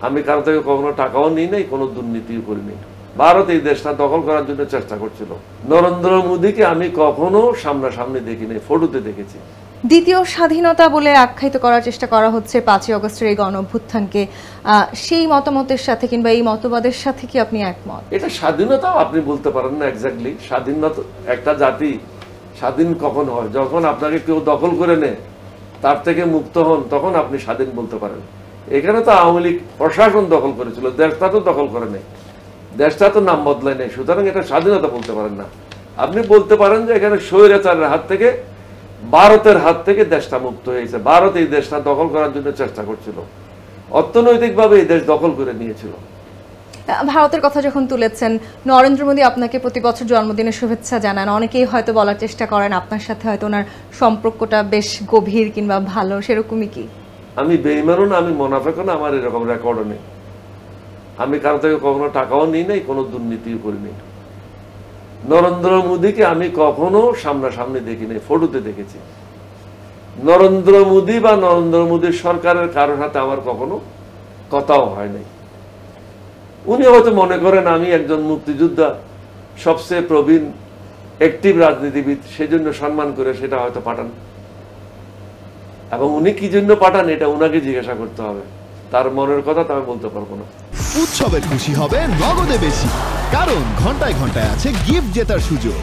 আমি কারো থেকে কখনো টাকাও নিই নাই, কোনো দুর্নীতিও করিনি। ভারত এই দেশটা দখল করার জন্য চেষ্টা করছিল। নরেন্দ্র মোদীকে আমি কখনো সামনাসামনি দেখিনি, ফটোতে দেখেছি। দ্বিতীয় স্বাধীনতা বলে আখ্যায়িত করার চেষ্টা করা হচ্ছে 5ই আগস্টের এই গণ অভ্যুত্থানকে। সেই মতামতের সাথে কিংবা এই মতবাদের সাথে কি আপনি একমত? এটা স্বাধীনতাও আপনি বলতে পারেন না এক্স্যাক্টলি। স্বাধীনতা, একটা জাতি স্বাধীন কখন হয়? যখন আপনাকে কেউ দখল করে নেয়, তার থেকে মুক্ত হন, তখন আপনি স্বাধীন বলতে পারেন। এখানে তো আওয়ামী লীগ প্রশাসন দখল করেছিল, দেশটা তো দখল করে নেই, দেশটা তো নাম বদলায় নেই। সুতরাং এটা স্বাধীনতা বলতে পারেন না। আপনি বলতে পারেন যে এখানে স্বৈরাচারের হাত থেকে, ভারতের হাত থেকে দেশটা মুক্ত হয়েছে। ভারত এই দেশটা দখল করার জন্য চেষ্টা করছিল, অর্থনৈতিকভাবে এই দেশ দখল করে নিয়েছিল। ভারতের কথা যখন তুলেছেন, নরেন্দ্র মোদী আপনাকে প্রতি বছর জন্মদিনের শুভেচ্ছা জানান। অনেকেই হয়তো বলার চেষ্টা করেন আপনার সাথে হয়তো ওনার সম্পর্কটা বেশ গভীর কিংবা ভালো, সেরকমই কি? আমি বেঈমানও না, আমি মুনাফিকও না, আমার এরকম রেকর্ডও নেই। আমি কারো থেকে কখনো টাকাও নিই নাই, কোনো দুর্নীতিও করিনি। নরেন্দ্র মোদীকে আমি কখনো সামনাসামনি দেখিনি, ফটোতে দেখেছি। নরেন্দ্র মোদী বা নরেন্দ্র মোদীর সরকারের কারোর সাথে আমার কখনো কথাও হয় নাই। উনি হয়তো মনে করেন আমি একজন মুক্তিযোদ্ধা, সবচেয়ে প্রবীণ অ্যাক্টিভ রাজনীতিবিদ, সেজন্য সম্মান করে সেটা হয়তো পাঠান। এবং উনি কি জন্য পাঠান এটা উনাকে জিজ্ঞাসা করতে হবে। তার মনের কথা তো আমি বলতে পারবো না। উৎসবে খুশি হবে নগদে বেশি, কারণ ঘন্টায় ঘন্টায় আছে গিফট জেতার সুযোগ।